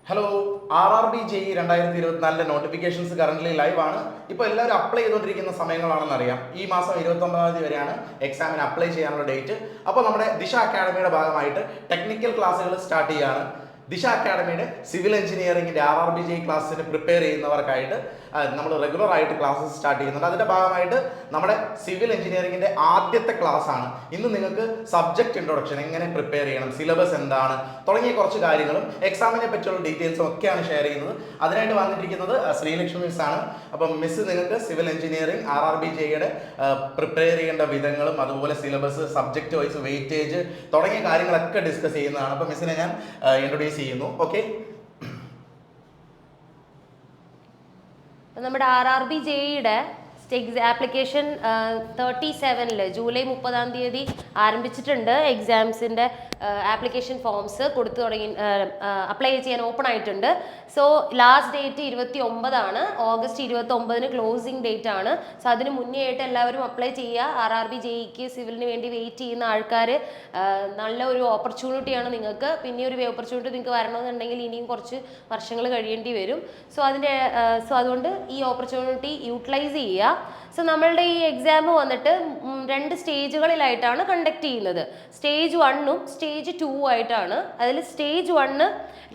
Hello, RRB JEE 2024 notifications current live ആണ്. ഇപ്പോൾ എല്ലാവരും അപ്ലൈ ചെയ്തുകൊണ്ടിരിക്കുന്ന സമയങ്ങളാണെന്ന് അറിയാം. ഈ മാസം 29-ാം തീയതി വരെയാണ് എക്സാമിന് അപ്ലൈ ചെയ്യാനുള്ള ഡേറ്റ്. അപ്പോൾ നമ്മുടെ ദിശ അക്കാഡമിയുടെ ഭാഗമായിട്ട് ടെക്നിക്കൽ ക്ലാസ്സുകൾ സ്റ്റാർട്ട് ചെയ്യാണ്. ദിശ അക്കാഡമിയുടെ സിവിൽ എഞ്ചിനീയറിംഗിൻ്റെ RRB JEE ക്ലാസ്സിന് പ്രിപ്പയർ ചെയ്യുന്നവർക്കായിട്ട് നമ്മൾ റെഗുലർ ആയിട്ട് ക്ലാസ്സസ് സ്റ്റാർട്ട് ചെയ്യുന്നുണ്ട്. അതിൻ്റെ ഭാഗമായിട്ട് നമ്മുടെ സിവിൽ എഞ്ചിനീയറിംഗിൻ്റെ ആദ്യത്തെ ക്ലാസ് ആണ് ഇന്ന്. നിങ്ങൾക്ക് സബ്ജക്റ്റ് ഇൻട്രൊഡക്ഷൻ, എങ്ങനെ പ്രിപ്പയർ ചെയ്യണം, സിലബസ് എന്താണ് തുടങ്ങിയ കുറച്ച് കാര്യങ്ങളും എക്സാമിനെ പറ്റിയുള്ള ഡീറ്റെയിൽസും ഒക്കെയാണ് ഷെയർ ചെയ്യുന്നത്. അതിനായിട്ട് വന്നിരിക്കുന്നത് ശ്രീലക്ഷ്മി മിസ് ആണ്. അപ്പം മിസ് നിങ്ങൾക്ക് civil engineering RRB JEE prepare ചെയ്യേണ്ട വിധങ്ങളും അതുപോലെ സിലബസ്, സബ്ജക്റ്റ് വൈസ് വെയിറ്റേജ് തുടങ്ങിയ കാര്യങ്ങളൊക്കെ ഡിസ്കസ് ചെയ്യുന്നതാണ്. അപ്പം മിസ്സിനെ ഞാൻ ഇൻട്രൊഡ്യൂസ് ചെയ്യുന്നു. ഓക്കെ, നമ്മുടെ RRB JEE ആപ്ലിക്കേഷൻ 37 ജൂലൈ 30-ാം തീയതി ആരംഭിച്ചിട്ടുണ്ട്. എക്സാംസിൻ്റെ ആപ്ലിക്കേഷൻ ഫോംസ് കൊടുത്തു തുടങ്ങി, അപ്ലൈ ചെയ്യാൻ ഓപ്പൺ ആയിട്ടുണ്ട്. So last date 29 August 29 closing date ആണ്. സോ അതിന് മുന്നേ ആയിട്ട് എല്ലാവരും അപ്ലൈ ചെയ്യുക. RRB JEE സിവിലിന് വേണ്ടി വെയിറ്റ് ചെയ്യുന്ന ആൾക്കാർ, നല്ല ഒരു ഓപ്പർച്യൂണിറ്റിയാണ് നിങ്ങൾക്ക്. പിന്നെ ഒരു ഓപ്പർച്യൂണിറ്റി നിങ്ങൾക്ക് വരണമെന്നുണ്ടെങ്കിൽ ഇനിയും കുറച്ച് വർഷങ്ങൾ കഴിയേണ്ടി വരും. സോ അതുകൊണ്ട് ഈ ഓപ്പർച്യൂണിറ്റി യൂട്ടിലൈസ് ചെയ്യുക. സോ നമ്മളുടെ ഈ എക്സാം വന്നിട്ട് 2 സ്റ്റേജുകളിലായിട്ടാണ് കണ്ടക്ട് ചെയ്യുന്നത്. സ്റ്റേജ് 1ഉം സ്റ്റേജ് 2 ആയിട്ടാണ്. അതിൽ സ്റ്റേജ് 1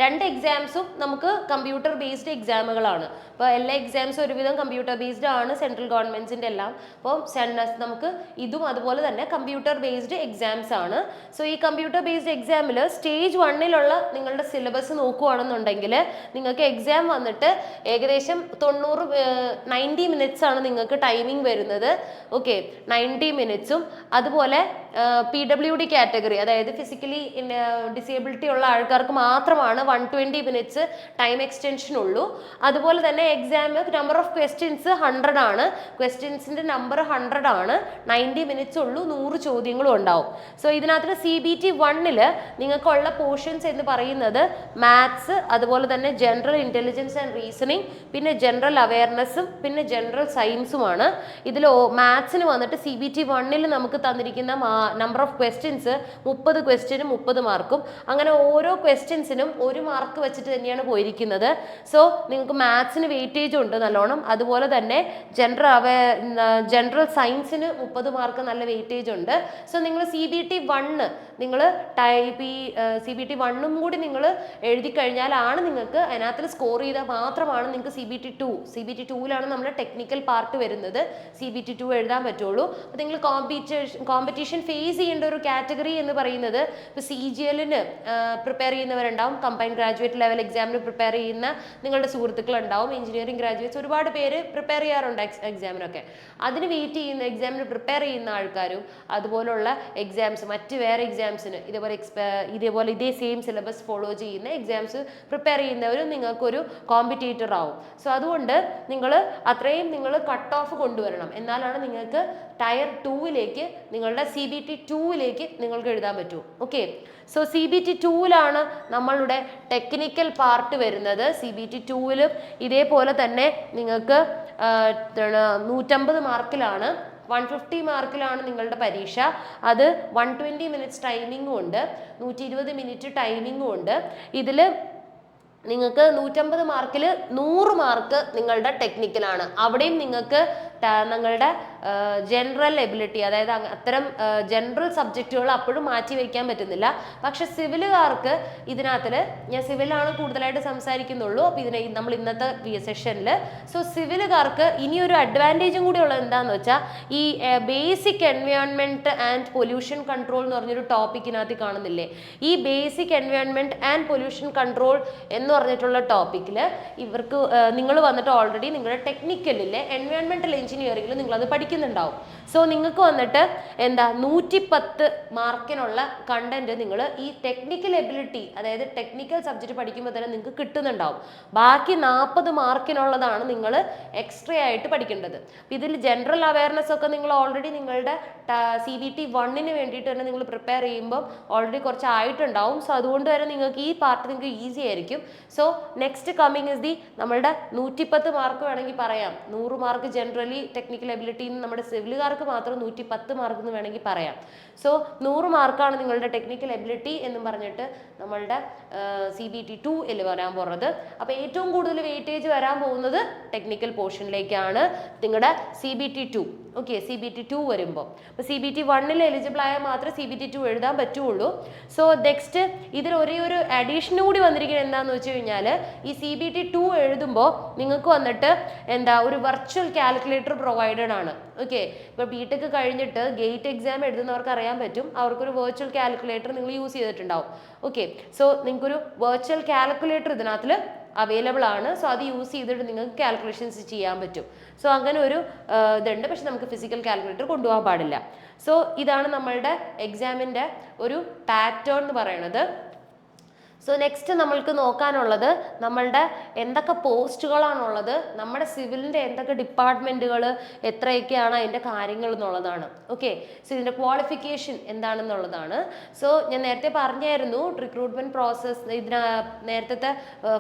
2 എക്സാംസും നമുക്ക് കമ്പ്യൂട്ടർ ബേസ്ഡ് എക്സാമുകളാണ്. അപ്പോൾ എല്ലാ എക്സാംസും ഒരുവിധം കമ്പ്യൂട്ടർ ബേസ്ഡ് ആണ്, സെൻട്രൽ ഗവൺമെൻറ്റിൻ്റെ എല്ലാം. അപ്പോൾ നമുക്ക് ഇതും അതുപോലെ തന്നെ കമ്പ്യൂട്ടർ ബേസ്ഡ് എക്സാംസ് ആണ്. സോ ഈ കമ്പ്യൂട്ടർ ബേസ്ഡ് എക്സാമിൽ സ്റ്റേജ് 1ലുള്ള നിങ്ങളുടെ സിലബസ് നോക്കുകയാണെന്നുണ്ടെങ്കിൽ നിങ്ങൾക്ക് എക്സാം വന്നിട്ട് ഏകദേശം 90 മിനിറ്റ്സ് ആണ് നിങ്ങൾക്ക് ടൈമിംഗ് വരുന്നത്. ഓക്കെ, 90 മിനിറ്റ്സും അതുപോലെ PWD കാറ്റഗറി, അതായത് ഫിസിക്കലി ഡിസേബിലിറ്റി ഉള്ള ആൾക്കാർക്ക് മാത്രമാണ് 120 മിനിറ്റ്സ് ടൈം എക്സ്റ്റൻഷൻ ഉള്ളൂ. അതുപോലെ തന്നെ എക്സാം നമ്പർ ഓഫ് ക്വസ്റ്റ്യൻസ് 100 ആണ്. ക്വസ്റ്റ്യൻസിൻ്റെ നമ്പർ 100 ആണ്. 90 മിനിറ്റ്സ് ഉള്ളൂ. 100 ചോദ്യങ്ങളും ഉണ്ടാവും. സോ ഇതിനകത്ത് CBT 1ൽ നിങ്ങൾക്കുള്ള പോർഷൻസ് എന്ന് പറയുന്നത് മാത്സ്, അതുപോലെ തന്നെ ജനറൽ ഇൻ്റലിജൻസ് ആൻഡ് റീസണിങ്, പിന്നെ ജനറൽ അവയർനെസ്സും പിന്നെ ജനറൽ സയൻസുമാണ്. ഇതിൽ മാത്സിന് വന്നിട്ട് CBT 1ൽ നമുക്ക് തന്നിരിക്കുന്ന നമ്പർ ഓഫ് ക്വസ്റ്റ്യൻസ് 30 ക്വസ്റ്റ്യനും 30 മാർക്കും. അങ്ങനെ ഓരോ ക്വസ്റ്റ്യൻസിനും 1 മാർക്ക് വെച്ചിട്ട് തന്നെയാണ് പോയിരിക്കുന്നത്. സോ നിങ്ങൾക്ക് മാത്സിന് വെയിറ്റേജ് ഉണ്ട് നല്ലോണം. അതുപോലെ തന്നെ ജനറൽ സയൻസിന് 30 മാർക്ക് നല്ല വെയിറ്റേജ് ഉണ്ട്. സോ നിങ്ങൾ CBT 1 നിങ്ങൾ CBT 1ഉം കൂടി നിങ്ങൾ എഴുതി കഴിഞ്ഞാലാണ് നിങ്ങൾക്ക് അതിനകത്ത് സ്കോർ ചെയ്താൽ മാത്രമാണ് നിങ്ങൾക്ക് CBT 2ലാണ് നമ്മൾ ടെക്നിക്കൽ പാർട്ട് വരുന്നത്. CBT 2 എഴുതാൻ പറ്റുള്ളൂ. അപ്പോൾ നിങ്ങൾ കോമ്പറ്റീഷൻ ഫേസ് ചെയ്യേണ്ട ഒരു കാറ്റഗറി എന്ന് പറയുന്നത്, ഇപ്പോൾ CGLന് പ്രിപ്പയർ ചെയ്യുന്നവരുണ്ടാവും, കമ്പൈൻഡ് ഗ്രാജുവേറ്റ് ലെവൽ എക്സാമിന് പ്രിപ്പയർ ചെയ്യുന്ന നിങ്ങളുടെ സുഹൃത്തുക്കളുണ്ടാവും, എഞ്ചിനീയറിംഗ് ഗ്രാജുവേറ്റ്സ് ഒരുപാട് പേര് പ്രിപ്പയർ ചെയ്യാറുണ്ട് എക്സാമിനൊക്കെ. അതിന് വെയിറ്റ് ചെയ്യുന്ന, എക്സാമിന് പ്രിപ്പയർ ചെയ്യുന്ന ആൾക്കാരും അതുപോലുള്ള എക്സാംസ്, മറ്റ് വേറെ എക്സാംസിന് ഇതേപോലെ ഇതേ സെയിം സിലബസ് ഫോളോ ചെയ്യുന്ന എക്സാംസ് പ്രിപ്പയർ ചെയ്യുന്നവരും നിങ്ങൾക്കൊരു കോമ്പറ്റേറ്റർ ആവും. സോ അതുകൊണ്ട് നിങ്ങൾ കട്ട് ഓഫ് കൊണ്ടുവരണം. എന്നാലാണ് നിങ്ങൾക്ക് ടയർ 2ലേക്ക്, നിങ്ങളുടെ CBT 2ലേക്ക് നിങ്ങൾക്ക് എഴുതാൻ പറ്റൂ. ഓക്കെ, സോ CBT 2ലാണ് നമ്മളുടെ ടെക്നിക്കൽ പാർട്ട് വരുന്നത്. CBT 2ലും ഇതേപോലെ തന്നെ നിങ്ങൾക്ക് 150 മാർക്കിലാണ്, 150 മാർക്കിലാണ് നിങ്ങളുടെ പരീക്ഷ. അത് 120 മിനിറ്റ്സ് ടൈമിങ്ങും ഉണ്ട്, 120 മിനിറ്റ് ടൈമിങ്ങും ഉണ്ട്. ഇതിൽ നിങ്ങൾക്ക് 150 മാർക്കിൽ 100 മാർക്ക് നിങ്ങളുടെ ടെക്നിക്കലാണ്. അവിടെയും നിങ്ങൾക്ക് നിങ്ങളുടെ ജനറൽ എബിലിറ്റി, അതായത് അത്തരം ജനറൽ സബ്ജക്റ്റുകൾ അപ്പോഴും മാറ്റി വയ്ക്കാൻ പറ്റുന്നില്ല. പക്ഷെ സിവിലുകാർക്ക് ഇതിനകത്ത്, ഞാൻ സിവിലാണ് കൂടുതലായിട്ട് സംസാരിക്കുന്നുള്ളൂ അപ്പോൾ നമ്മൾ ഇന്നത്തെ സെഷനിൽ. സോ സിവിലുകാർക്ക് ഇനിയൊരു അഡ്വാൻറ്റേജും കൂടി ഉള്ളത് എന്താണെന്ന് വെച്ചാൽ, ഈ basic environment and pollution control എന്ന് പറഞ്ഞൊരു ടോപ്പിക്കിനകത്ത് കാണുന്നില്ലേ, ഈ basic environment and pollution control എന്ന് പറഞ്ഞിട്ടുള്ള ടോപ്പിക്കിൽ ഇവർക്ക് നിങ്ങൾ വന്നിട്ട് ഓൾറെഡി നിങ്ങളുടെ ടെക്നിക്കലിലെ എൻവയോൺമെൻറ്റൽ എഞ്ചിനീയറിംഗിൽ നിങ്ങളത് പഠിക്കുന്നുണ്ടാവും. സോ നിങ്ങൾക്ക് വന്നിട്ട് 110 മാർക്കിനുള്ള കണ്ടന്റ് നിങ്ങൾ ഈ ടെക്നിക്കൽ എബിലിറ്റി, അതായത് ടെക്നിക്കൽ സബ്ജക്റ്റ് പഠിക്കുമ്പോൾ തന്നെ നിങ്ങൾക്ക് കിട്ടുന്നുണ്ടാവും. ബാക്കി 40 മാർക്കിനുള്ളതാണ് നിങ്ങൾ എക്സ്ട്രാ ആയിട്ട് പഠിക്കേണ്ടത്. ഇതിൽ ജനറൽ അവയർനെസ് ഒക്കെ നിങ്ങൾ ഓൾറെഡി നിങ്ങളുടെ CBT 1ന് വേണ്ടിയിട്ട് തന്നെ നിങ്ങൾ പ്രിപ്പയർ ചെയ്യുമ്പോൾ ഓൾറെഡി കുറച്ച് ആയിട്ടുണ്ടാവും. സോ അതുകൊണ്ട് തന്നെ നിങ്ങൾക്ക് ഈ പാർട്ട് നിങ്ങൾക്ക് ഈസി ആയിരിക്കും. സോ നെക്സ്റ്റ് കമ്മിങ് ഇസ് നമ്മളുടെ 110 മാർക്ക് വേണമെങ്കിൽ പറയാം. 100 മാർക്ക് ജനറലി ടെക്നിക്കൽ എബിലിറ്റി നമ്മുടെ സിവിലുകാർക്ക് മാത്രം 110 മാർക്ക് എന്ന് വേണമെങ്കിൽ പറയാം. സോ 100 മാർക്കാണ് നിങ്ങളുടെ ടെക്നിക്കൽ എബിലിറ്റി എന്നും പറഞ്ഞിട്ട് നമ്മളുടെ CBT 2 വരാൻ പോകുന്നത്. അപ്പോൾ ഏറ്റവും കൂടുതൽ വെയിറ്റേജ് വരാൻ പോകുന്നത് ടെക്നിക്കൽ പോർഷനിലേക്കാണ് നിങ്ങളുടെ CBT 2. ഓക്കെ, CBT 2 വരുമ്പോൾ അപ്പോൾ CBT 1 എലിജിബിൾ ആയാൽ മാത്രമേ CBT 2 എഴുതാൻ പറ്റുള്ളൂ. സോ നെക്സ്റ്റ് ഇതിൽ ഒരേ ഒരു അഡീഷൻ കൂടി വന്നിരിക്കുന്നത് എന്താണെന്ന് വെച്ച് കഴിഞ്ഞാൽ ഈ CBT 2 എഴുതുമ്പോൾ നിങ്ങൾക്ക് വന്നിട്ട് എന്താ ഒരു വെർച്വൽ കാൽക്കുലേറ്റർ പ്രൊവൈഡഡ് ആണ്. ഓക്കെ, ഇപ്പോൾ BTech കഴിഞ്ഞിട്ട് ഗേറ്റ് എക്സാം എഴുതുന്നവർക്ക് അറിയാൻ പറ്റും, അവർക്കൊരു വെർച്വൽ കാൽക്കുലേറ്റർ നിങ്ങൾ യൂസ് ചെയ്തിട്ടുണ്ടാവും. ഓക്കെ, സോ നിങ്ങൾക്കൊരു വെർച്വൽ കാൽക്കുലേറ്റർ ഇതിനകത്ത് അവൈലബിൾ ആണ്. സോ അത് യൂസ് ചെയ്തിട്ട് നിങ്ങൾക്ക് കാൽക്കുലേഷൻസ് ചെയ്യാൻ പറ്റും. സോ അങ്ങനെ ഒരു ഇതുണ്ട്. പക്ഷെ നമുക്ക് ഫിസിക്കൽ കാൽക്കുലേറ്റർ കൊണ്ടുപോകാൻ പാടില്ല. സോ ഇതാണ് നമ്മളുടെ എക്സാമിൻ്റെ ഒരു പാറ്റേൺ എന്ന് പറയുന്നത്. സോ നെക്സ്റ്റ് നമ്മൾക്ക് നോക്കാനുള്ളത് നമ്മളുടെ എന്തൊക്കെ പോസ്റ്റുകളാണുള്ളത്, നമ്മുടെ സിവിലിൻ്റെ എന്തൊക്കെ ഡിപ്പാർട്ട്മെൻറ്റുകൾ എത്രയൊക്കെയാണ് അതിൻ്റെ കാര്യങ്ങൾ എന്നുള്ളതാണ്. ഓക്കെ, സോ ഇതിൻ്റെ ക്വാളിഫിക്കേഷൻ എന്താണെന്നുള്ളതാണ്. സോ ഞാൻ നേരത്തെ പറഞ്ഞായിരുന്നു റിക്രൂട്ട്മെൻറ്റ് പ്രോസസ്സ്, നേരത്തെ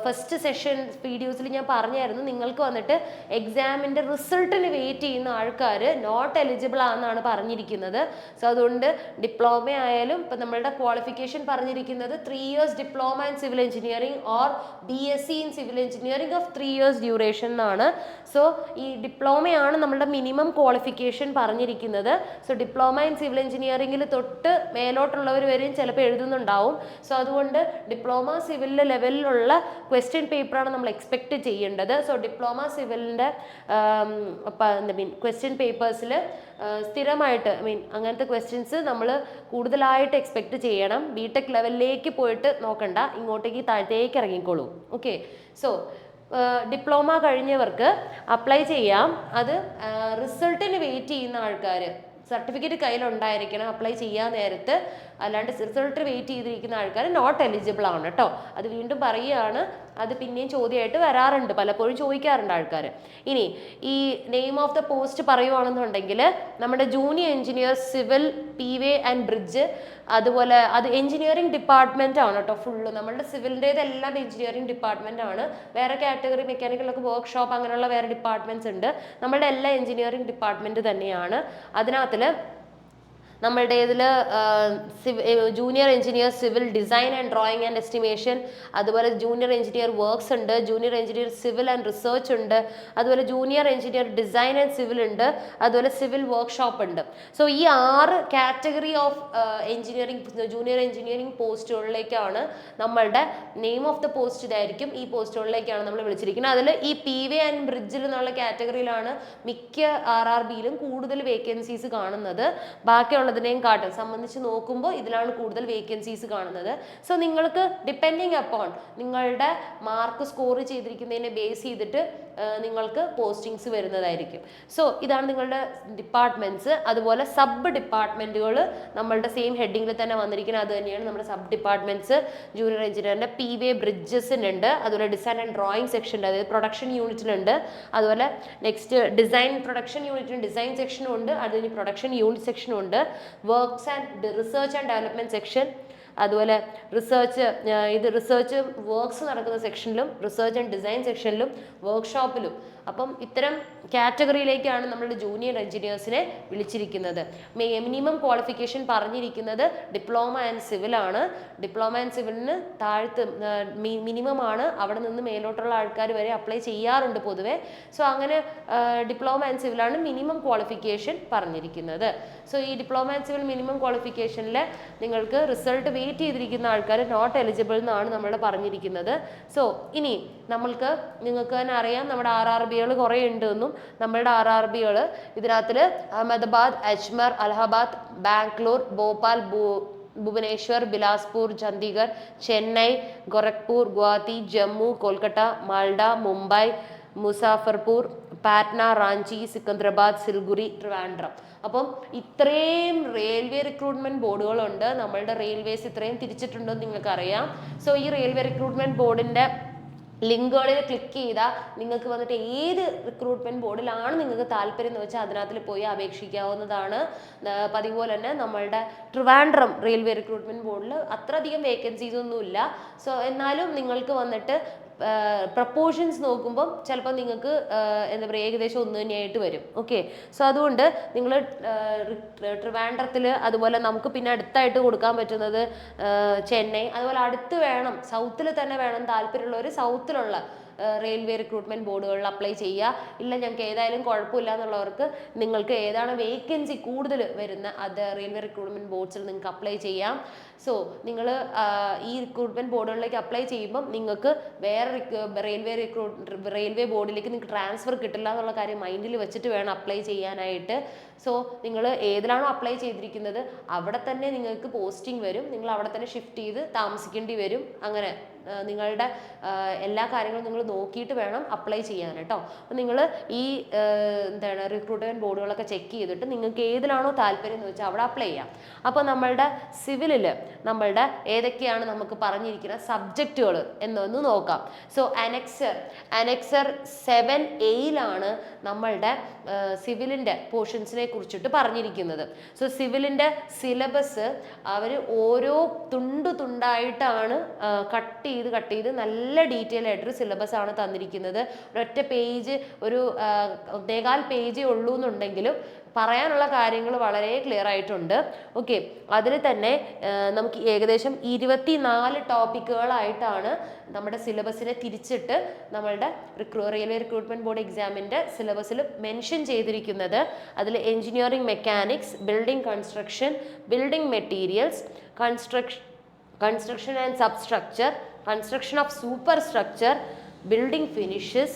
ഫസ്റ്റ് സെഷൻ വീഡിയോസിൽ ഞാൻ പറഞ്ഞായിരുന്നു നിങ്ങൾക്ക് വന്നിട്ട് എക്സാമിൻ്റെ റിസൾട്ടിന് വെയിറ്റ് ചെയ്യുന്ന ആൾക്കാർ നോട്ട് എലിജിബിൾ ആണെന്നാണ് പറഞ്ഞിരിക്കുന്നത്. സോ അതുകൊണ്ട് ഡിപ്ലോമ ആയാലും ഇപ്പം നമ്മളുടെ ക്വാളിഫിക്കേഷൻ പറഞ്ഞിരിക്കുന്നത് 3 years diploma in civil engineering or BSc in civil engineering of 3 years duration എന്നാണ്. സോ ഈ ഡിപ്ലോമയാണ് നമ്മളുടെ മിനിമം ക്വാളിഫിക്കേഷൻ പറഞ്ഞിരിക്കുന്നത്. സോ ഡിപ്ലോമ ഇൻ സിവിൽ എഞ്ചിനീയറിംഗിൽ തൊട്ട് മേലോട്ടുള്ളവർ വരെയും ചിലപ്പോൾ എഴുതുന്നുണ്ടാവും. സോ അതുകൊണ്ട് ഡിപ്ലോമ സിവിലിൻ്റെ ലെവലിലുള്ള ക്വസ്റ്റ്യൻ പേപ്പറാണ് നമ്മൾ എക്സ്പെക്റ്റ് ചെയ്യേണ്ടത്. സോ ഡിപ്ലോമ സിവിലിൻ്റെ ക്വസ്റ്റ്യൻ പേപ്പേഴ്സിൽ സ്ഥിരമായിട്ട് അങ്ങനത്തെ ക്വസ്റ്റ്യൻസ് നമ്മൾ കൂടുതലായിട്ട് എക്സ്പെക്റ്റ് ചെയ്യണം. BTech ലെവലിലേക്ക് പോയിട്ട് നോക്കണ്ട, ഇങ്ങോട്ടേക്ക് താഴത്തേക്ക് ഇറങ്ങിക്കോളൂ. ഓക്കെ, സോ ഡിപ്ലോമ കഴിഞ്ഞവർക്ക് അപ്ലൈ ചെയ്യാം. അത് റിസൾട്ടിന് വെയിറ്റ് ചെയ്യുന്ന ആൾക്കാർ സർട്ടിഫിക്കറ്റ് കയ്യിലുണ്ടായിരിക്കണം അപ്ലൈ ചെയ്യാൻ നേരത്ത്. അല്ലാണ്ട് റിസൾട്ട് വെയിറ്റ് ചെയ്തിരിക്കുന്ന ആൾക്കാർ നോട്ട് എലിജിബിൾ ആണ് കേട്ടോ. അത് വീണ്ടും പറയുകയാണ്, അത് പിന്നെയും ചോദ്യമായിട്ട് വരാറുണ്ട്, പലപ്പോഴും ചോദിക്കാറുണ്ട് ആൾക്കാർ. ഇനി ഈ നെയിം ഓഫ് ദ പോസ്റ്റ് പറയുവാണെന്നുണ്ടെങ്കിൽ നമ്മുടെ junior engineer civil PV and bridge, അതുപോലെ അത് എഞ്ചിനീയറിംഗ് ഡിപ്പാർട്ട്മെന്റ് ആണ് കേട്ടോ. ഫുള്ള് നമ്മളുടെ സിവിലിൻ്റെതെല്ലാം എഞ്ചിനീയറിംഗ് ഡിപ്പാർട്ട്മെന്റ് ആണ്. വേറെ കാറ്റഗറി മെക്കാനിക്കലൊക്കെ വർക്ക്ഷോപ്പ് അങ്ങനെയുള്ള വേറെ ഡിപ്പാർട്ട്മെന്റ്സ് ഉണ്ട്. നമ്മളുടെ എല്ലാ എഞ്ചിനീയറിംഗ് ഡിപ്പാർട്ട്മെന്റ് തന്നെയാണ്. അതിനകത്തിൽ നമ്മളുടെ ഇതിൽ junior engineer civil design and drawing and estimation, അതുപോലെ ജൂനിയർ എഞ്ചിനീയർ വർക്ക്സ് ഉണ്ട്, junior engineer civil and research ഉണ്ട്, അതുപോലെ junior engineer design and civil ഉണ്ട്, അതുപോലെ സിവിൽ വർക്ക്ഷോപ്പ് ഉണ്ട്. സോ ഈ 6 category of engineering junior engineering പോസ്റ്റുകളിലേക്കാണ് നമ്മളുടെ നെയിം ഓഫ് ദ പോസ്റ്റ് ഇതായിരിക്കും. ഈ പോസ്റ്റുകളിലേക്കാണ് നമ്മൾ വിളിച്ചിരിക്കുന്നത്. അതിൽ ഈ PV ആൻഡ് ബ്രിഡ്ജിൽ എന്നുള്ള കാറ്റഗറിയിലാണ് മിക്ക RRBയിലും കൂടുതൽ വേക്കൻസീസ് കാണുന്നത്. ബാക്കിയുള്ള നെയും സംബന്ധിച്ച് നോക്കുമ്പോൾ ഇതിലാണ് കൂടുതൽ വേക്കൻസീസ് കാണുന്നത്. സോ നിങ്ങൾക്ക് ഡിപ്പെൻഡിങ് അപ്പോൺ നിങ്ങളുടെ മാർക്ക് സ്കോർ ചെയ്തിരിക്കുന്നതിനെ ബേസ് ചെയ്തിട്ട് നിങ്ങൾക്ക് പോസ്റ്റിങ്സ് വരുന്നതായിരിക്കും. സോ ഇതാണ് നിങ്ങളുടെ ഡിപ്പാർട്ട്മെന്റ്സ്. അതുപോലെ സബ് ഡിപ്പാർട്ട്മെന്റുകൾ നമ്മളുടെ സെയിം ഹെഡിങ്ങിൽ തന്നെ വന്നിരിക്കുന്നത്. അത് തന്നെയാണ് നമ്മുടെ സബ് ഡിപ്പാർട്ട്മെന്റ്സ്. ജൂനിയർ എഞ്ചിനീയറിന്റെ PV ബ്രിഡ്ജസിനുണ്ട്, അതുപോലെ ഡിസൈൻ ആൻഡ് ഡ്രോയിങ് സെക്ഷൻ, അതായത് പ്രൊഡക്ഷൻ യൂണിറ്റിനുണ്ട്. അതുപോലെ നെക്സ്റ്റ് ഡിസൈൻ പ്രൊഡക്ഷൻ യൂണിറ്റിന് ഡിസൈൻ സെക്ഷനും ഉണ്ട്, അതിന് പ്രൊഡക്ഷൻ യൂണിറ്റ് സെക്ഷനും ഉണ്ട്. Works and research and development section, അതുപോലെ റിസർച്ച് വർക്ക്സ് നടക്കുന്ന സെക്ഷനിലും റിസർച്ച് ആൻഡ് ഡിസൈൻ സെക്ഷനിലും വർക്ക്ഷോപ്പിലും. അപ്പം ഇത്തരം കാറ്റഗറിയിലേക്കാണ് നമ്മളുടെ ജൂനിയർ എഞ്ചിനീയേഴ്സിനെ വിളിച്ചിരിക്കുന്നത്. മിനിമം ക്വാളിഫിക്കേഷൻ പറഞ്ഞിരിക്കുന്നത് ഡിപ്ലോമ ആൻഡ് സിവിൽ ആണ്. ഡിപ്ലോമ ആൻഡ് സിവിലിന് താഴത്ത് മിനിമം ആണ്, അവിടെ നിന്ന് മേലോട്ടുള്ള ആൾക്കാർ വരെ അപ്ലൈ ചെയ്യാറുണ്ട് പൊതുവെ. സോ അങ്ങനെ ഡിപ്ലോമ ആൻഡ് സിവിലാണ് മിനിമം ക്വാളിഫിക്കേഷൻ പറഞ്ഞിരിക്കുന്നത്. സോ ഈ ഡിപ്ലോമ ആൻഡ് സിവിൽ മിനിമം ക്വാളിഫിക്കേഷനിൽ നിങ്ങൾക്ക് റിസൾട്ട് വെയിറ്റ് ചെയ്തിരിക്കുന്ന ആൾക്കാർ നോട്ട് എലിജിബിൾ എന്നാണ് നമ്മൾ പറഞ്ഞിരിക്കുന്നത്. സോ ഇനി നിങ്ങൾക്ക് തന്നെ അറിയാം നമ്മുടെ RRBകൾ കുറേ ഉണ്ടെന്നും. നമ്മളുടെ RRBകൾ ഇതിനകത്തിൽ അഹമ്മദാബാദ്, അജ്മർ, അലഹബാദ്, ബാംഗ്ലൂർ, ഭോപ്പാൽ, ഭുവനേശ്വർ, ബിലാസ്പൂർ, ചണ്ഡീഗഡ്, ചെന്നൈ, ഗോരഖ്പൂർ, ഗുവാഹത്തി, ജമ്മു, കൊൽക്കത്ത, മാൽഡ, മുംബൈ, മുസാഫർപൂർ, പാറ്റ്ന, റാഞ്ചി, സിക്കന്ദരാബാദ്, സിൽഗുരി, ട്രിവാൻഡ്രം. അപ്പം ഇത്രയും റെയിൽവേ റിക്രൂട്ട്മെന്റ് ബോർഡുകളുണ്ട്. നമ്മളുടെ റെയിൽവേസ് ഇത്രയും തിരിച്ചിട്ടുണ്ടെന്ന് നിങ്ങൾക്കറിയാം. സോ ഈ റെയിൽവേ റിക്രൂട്ട്മെന്റ് ബോർഡിന്റെ ലിങ്കുകളിൽ ക്ലിക്ക് ചെയ്താൽ നിങ്ങൾക്ക് വന്നിട്ട് ഏത് റിക്രൂട്ട്മെന്റ് ബോർഡിലാണ് നിങ്ങൾക്ക് താല്പര്യം എന്ന് വെച്ചാൽ അതിനകത്തിൽ പോയി അപേക്ഷിക്കാവുന്നതാണ്. പതിവ് പോലെ തന്നെ നമ്മളുടെ ട്രിവാൻഡ്രം റെയിൽവേ റിക്രൂട്ട്മെന്റ് ബോർഡിൽ അത്രയധികം വേക്കൻസീസ് ഒന്നുമില്ല. സോ എന്നാലും നിങ്ങൾക്ക് വന്നിട്ട് പ്രപ്പോർഷൻസ് നോക്കുമ്പം ചിലപ്പോൾ നിങ്ങൾക്ക് എന്താ പറയുക ഏകദേശം ഒന്ന് തന്നെയായിട്ട് വരും. ഓക്കെ, സോ അതുകൊണ്ട് നിങ്ങൾ ട്രിവാൻഡ്രത്തിൽ, അതുപോലെ നമുക്ക് പിന്നെ അടുത്തായിട്ട് കൊടുക്കാൻ പറ്റുന്നത് ചെന്നൈ, അതുപോലെ അടുത്ത് വേണം, സൗത്തിൽ തന്നെ വേണം താല്പര്യമുള്ളവർ സൗത്തിലുള്ള റെയിൽവേ റിക്രൂട്ട്മെന്റ് ബോർഡുകളിൽ അപ്ലൈ ചെയ്യുക. ഇല്ല ഞങ്ങൾക്ക് ഏതായാലും കുഴപ്പമില്ല എന്നുള്ളവർക്ക് നിങ്ങൾക്ക് ഏതാണ് വേക്കൻസി കൂടുതൽ വരുന്ന അത് റെയിൽവേ റിക്രൂട്ട്മെന്റ് ബോർഡ്സിൽ നിങ്ങൾക്ക് അപ്ലൈ ചെയ്യാം. സോ നിങ്ങൾ ഈ റിക്രൂട്ട്മെന്റ് ബോർഡുകളിലേക്ക് അപ്ലൈ ചെയ്യുമ്പം നിങ്ങൾക്ക് വേറെ റെയിൽവേ ബോർഡിലേക്ക് നിങ്ങൾക്ക് ട്രാൻസ്ഫർ കിട്ടില്ല എന്നുള്ള കാര്യം മൈൻഡിൽ വെച്ചിട്ട് വേണം അപ്ലൈ ചെയ്യാനായിട്ട്. സോ നിങ്ങൾ ഏതിലാണോ അപ്ലൈ ചെയ്തിരിക്കുന്നത് അവിടെ തന്നെ നിങ്ങൾക്ക് പോസ്റ്റിംഗ് വരും, നിങ്ങൾ അവിടെ തന്നെ ഷിഫ്റ്റ് ചെയ്ത് താമസിക്കേണ്ടി വരും. അങ്ങനെ നിങ്ങളുടെ എല്ലാ കാര്യങ്ങളും നിങ്ങൾ നോക്കിയിട്ട് വേണം അപ്ലൈ ചെയ്യാൻ കേട്ടോ. അപ്പം നിങ്ങൾ ഈ എന്താണ് റിക്രൂട്ട്മെന്റ് ബോർഡുകളൊക്കെ ചെക്ക് ചെയ്തിട്ട് നിങ്ങൾക്ക് ഏതിലാണോ താല്പര്യം എന്ന് വെച്ചാൽ അവിടെ അപ്ലൈ ചെയ്യാം. അപ്പോൾ നമ്മളുടെ സിവിലിൽ നമ്മളുടെ ഏതൊക്കെയാണ് നമുക്ക് പറഞ്ഞിരിക്കുന്ന സബ്ജക്റ്റുകൾ എന്നൊന്ന് നോക്കാം. സോ അനക്സർ 7A നമ്മളുടെ സിവിലിൻ്റെ പോർഷൻസിനെ കുറിച്ചിട്ട് പറഞ്ഞിരിക്കുന്നത്. സോ സിവിലിൻ്റെ സിലബസ് അവർ ഓരോ തുണ്ടായിട്ടാണ് കട്ട് ചെയ്ത് നല്ല ഡീറ്റെയിൽ ആയിട്ടൊരു സിലബസ് ആണ് തന്നിരിക്കുന്നത്. ഒരൊറ്റ പേജ്, ഒരു 1.25 പേജേ ഉള്ളൂ എന്നുണ്ടെങ്കിലും പറയാനുള്ള കാര്യങ്ങൾ വളരെ ക്ലിയർ ആയിട്ടുണ്ട്. ഓക്കെ, അതിൽ തന്നെ നമുക്ക് ഏകദേശം 24 ടോപ്പിക്കുകളായിട്ടാണ് നമ്മുടെ സിലബസിനെ തിരിച്ചിട്ട് നമ്മളുടെ റെയിൽവേ റിക്രൂട്ട്മെന്റ് ബോർഡ് എക്സാമിൻ്റെ സിലബസിൽ മെൻഷൻ ചെയ്തിരിക്കുന്നത്. അതിൽ engineering mechanics, building construction, building materials, construction and substructure, construction of superstructure, building finishes,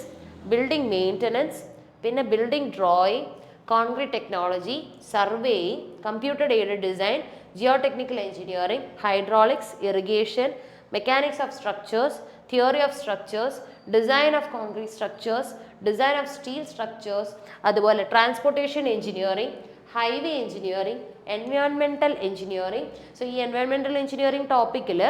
building maintenance, പിന്നെ building drawing, concrete technology, surveying, computer aided design, geotechnical engineering, hydraulics, irrigation, mechanics of structures, theory of structures, design of concrete structures, design of steel structures, അതുപോലെ transportation engineering, highway engineering, environmental engineering. So ഈ environmental engineering ടോപ്പിക്കിൽ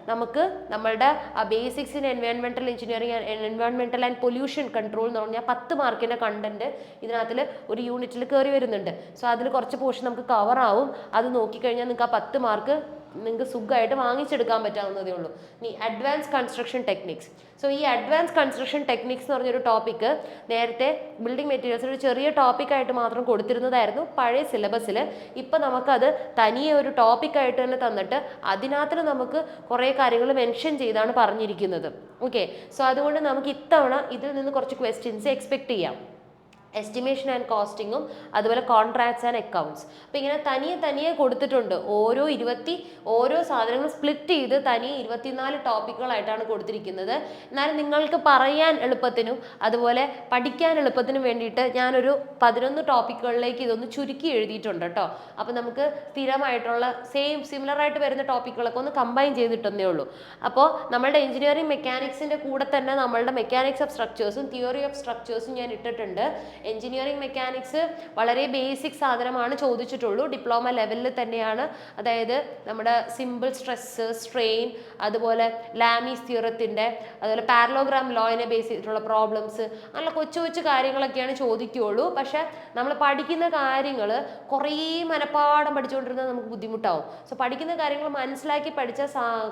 നമുക്ക് നമ്മളുടെ basics in environmental engineering, environmental and pollution control എന്ന് പറഞ്ഞാൽ 10 മാർക്കിൻ്റെ content ഇതിനകത്തിൽ ഒരു യൂണിറ്റിൽ കയറി വരുന്നുണ്ട്. സോ അതിൽ കുറച്ച് പോർഷൻ നമുക്ക് കവർ ആവും. അത് നോക്കിക്കഴിഞ്ഞാൽ നിങ്ങൾക്ക് ആ 10 മാർക്ക് നിങ്ങൾക്ക് സുഖമായിട്ട് വാങ്ങിച്ചെടുക്കാൻ പറ്റാവുന്നതേ ഉള്ളൂ. ഇനി അഡ്വാൻസ് കൺസ്ട്രക്ഷൻ ടെക്നിക്സ്. സോ ഈ അഡ്വാൻസ് കൺസ്ട്രക്ഷൻ ടെക്നിക്സ് എന്ന് പറഞ്ഞൊരു ടോപ്പിക്ക് നേരത്തെ ബിൽഡിംഗ് മെറ്റീരിയൽസ് ഒരു ചെറിയ ടോപ്പിക്കായിട്ട് മാത്രം കൊടുത്തിരുന്നതായിരുന്നു പഴയ സിലബസിൽ. ഇപ്പം നമുക്കത് തനിയെ ഒരു ടോപ്പിക്കായിട്ട് തന്നെ തന്നിട്ട് അതിനകത്ത് നമുക്ക് കുറേ കാര്യങ്ങൾ മെൻഷൻ ചെയ്താണ് പറഞ്ഞിരിക്കുന്നത്. ഓക്കെ, സോ അതുകൊണ്ട് നമുക്ക് ഇത്തവണ ഇതിൽ നിന്ന് കുറച്ച് ക്വസ്റ്റ്യൻസ് എക്സ്പെക്ട് ചെയ്യാം. എസ്റ്റിമേഷൻ ആൻഡ് കോസ്റ്റിങ്ങും അതുപോലെ കോൺട്രാക്ട്സ് ആൻഡ് അക്കൗണ്ട്സ്. അപ്പോൾ ഇങ്ങനെ തനിയെ കൊടുത്തിട്ടുണ്ട്. ഓരോ സാധനങ്ങൾ സ്പ്ലിറ്റ് ചെയ്ത് തനിയെ 24 ടോപ്പിക്കുകളായിട്ടാണ് കൊടുത്തിരിക്കുന്നത്. എന്നാലും നിങ്ങൾക്ക് പറയാൻ എളുപ്പത്തിനും അതുപോലെ പഠിക്കാൻ എളുപ്പത്തിനും വേണ്ടിയിട്ട് ഞാനൊരു 11 ടോപ്പിക്കുകളിലേക്ക് ഇതൊന്ന് ചുരുക്കി എഴുതിയിട്ടുണ്ട് കേട്ടോ. അപ്പോൾ നമുക്ക് സ്ഥിരമായിട്ടുള്ള സിമിലറായിട്ട് വരുന്ന ടോപ്പിക്കുകളൊക്കെ ഒന്ന് കമ്പൈൻ ചെയ്തിട്ടേ ഉള്ളൂ. അപ്പോൾ നമ്മളുടെ എഞ്ചിനീയറിംഗ് മെക്കാനിക്സിൻ്റെ കൂടെ തന്നെ നമ്മളുടെ മെക്കാനിക്സ് ഓഫ് സ്ട്രക്ചേഴ്സും തിയറി ഓഫ് സ്ട്രക്ചേഴ്സും ഞാൻ ഇട്ടിട്ടുണ്ട്. എഞ്ചിനീയറിംഗ് മെക്കാനിക്സ് വളരെ ബേസിക് സാധനമാണ് ചോദിച്ചിട്ടുള്ളൂ, ഡിപ്ലോമ ലെവലിൽ തന്നെയാണ്. അതായത് നമ്മുടെ സിമ്പിൾ സ്ട്രെസ്, സ്ട്രെയിൻ, അതുപോലെ ലാമീസ് തിയറത്തിൻ്റെ, അതുപോലെ പാരലോഗ്രാം ലോയിനെ ബേസ് ചെയ്തിട്ടുള്ള പ്രോബ്ലംസ്, അങ്ങനെ കൊച്ചു കാര്യങ്ങളൊക്കെയാണ് ചോദിക്കുകയുള്ളൂ. പക്ഷെ നമ്മൾ പഠിക്കുന്ന കാര്യങ്ങൾ കുറേ മനപ്പാഠം പഠിച്ചുകൊണ്ടിരുന്നത് നമുക്ക് ബുദ്ധിമുട്ടാവും. സോ പഠിക്കുന്ന കാര്യങ്ങൾ മനസ്സിലാക്കി പഠിച്ച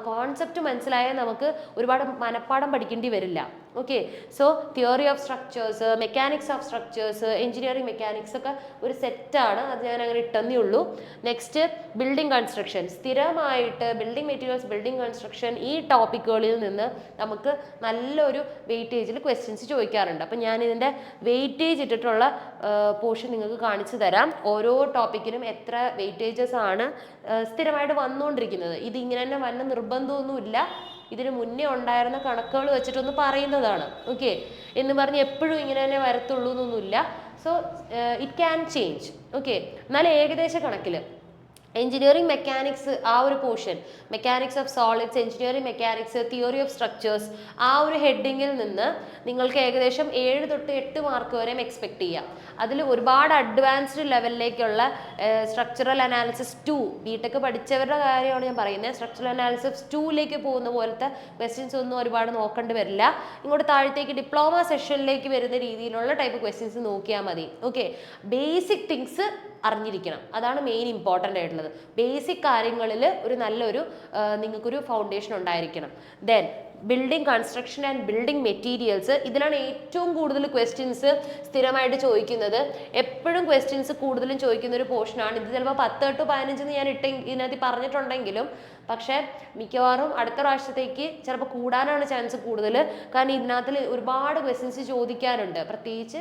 കോൺസെപ്റ്റ് മനസ്സിലായാൽ നമുക്ക് ഒരുപാട് മനപ്പാഠം പഠിക്കേണ്ടി വരില്ല. Okay, so theory of structures, mechanics of structures, engineering mechanics ഒക്കെ ഒരു സെറ്റാണ്. അത് ഞാൻ അങ്ങനെ ഇട്ടെന്നേ ഉള്ളൂ. Next building construction. സ്ഥിരമായിട്ട് ബിൽഡിംഗ് മെറ്റീരിയൽസ്, ബിൽഡിംഗ് കൺസ്ട്രക്ഷൻ ഈ ടോപ്പിക്കുകളിൽ നിന്ന് നമുക്ക് നല്ലൊരു വെയിറ്റേജിൽ ക്വസ്റ്റ്യൻസ് ചോദിക്കാറുണ്ട്. അപ്പം ഞാൻ ഇതിൻ്റെ വെയിറ്റേജ് ഇട്ടിട്ടുള്ള പോർഷൻ നിങ്ങൾക്ക് കാണിച്ചു തരാം. ഓരോ ടോപ്പിക്കിനും എത്ര വെയിറ്റേജസ് ആണ് സ്ഥിരമായിട്ട് വന്നുകൊണ്ടിരിക്കുന്നത്. ഇത് ഇങ്ങനെ തന്നെ വന്ന നിർബന്ധമൊന്നുമില്ല, ഇതിന് മുന്നേ ഉണ്ടായിരുന്ന കണക്കുകൾ വെച്ചിട്ടൊന്ന് പറയുന്നതാണ്. ഓക്കെ, എന്ന് പറഞ്ഞ് എപ്പോഴും ഇങ്ങനെ തന്നെ വരത്തുള്ളൂ എന്നൊന്നുമില്ല. So it can change. Okay, എന്നാൽ ഏകദേശ കണക്കിൽ എഞ്ചിനീയറിംഗ് മെക്കാനിക്സ് ആ ഒരു portion, mechanics of solids, engineering mechanics, theory of structures, ആ ഒരു ഹെഡിങ്ങിൽ നിന്ന് നിങ്ങൾക്ക് ഏകദേശം 7 തൊട്ട് 8 മാർക്ക് വരെ എക്സ്പെക്ട് ചെയ്യാം. അതിൽ ഒരുപാട് അഡ്വാൻസ്ഡ് ലെവലിലേക്കുള്ള സ്ട്രക്ചറൽ അനാലിസിസ് 2, ബിടെക് പഠിച്ചവരുടെ കാര്യമാണ് ഞാൻ പറയുന്നത്. സ്ട്രക്ചറൽ അനാലിസിസ് 2ലേക്ക് പോകുന്ന പോലത്തെ ക്വസ്റ്റ്യൻസ് ഒന്നും ഒരുപാട് നോക്കേണ്ടി വരില്ല. ഇങ്ങോട്ട് താഴത്തേക്ക് ഡിപ്ലോമ സെഷനിലേക്ക് വരുന്ന രീതിയിലുള്ള ടൈപ്പ് ക്വസ്റ്റ്യൻസ് നോക്കിയാൽ മതി. ഓക്കെ, ബേസിക് തിങ്സ് അറിഞ്ഞിരിക്കണം, അതാണ് മെയിൻ ഇമ്പോർട്ടൻ്റ് ആയിട്ടുള്ളത്. ബേസിക് കാര്യങ്ങളിൽ ഒരു നല്ലൊരു നിങ്ങൾക്കൊരു ഫൗണ്ടേഷൻ ഉണ്ടായിരിക്കണം. Then building construction and building materials, ഇതിലാണ് ഏറ്റവും കൂടുതൽ ക്വസ്റ്റ്യൻസ് സ്ഥിരമായിട്ട് ചോദിക്കുന്നത്. എപ്പോഴും ക്വസ്റ്റ്യൻസ് കൂടുതലും ചോദിക്കുന്ന ഒരു പോർഷനാണ് ഇത്. ചിലപ്പോൾ 10 to 15 ഞാൻ ഇതിനകത്ത് പറഞ്ഞിട്ടുണ്ടെങ്കിലും പക്ഷേ മിക്കവാറും അടുത്ത പ്രാവശ്യത്തേക്ക് ചിലപ്പോൾ കൂടാനാണ് ചാൻസ് കൂടുതൽ. കാരണം ഇതിനകത്തിൽ ഒരുപാട് ക്വസ്റ്റ്യൻസ് ചോദിക്കാനുണ്ട്. പ്രത്യേകിച്ച്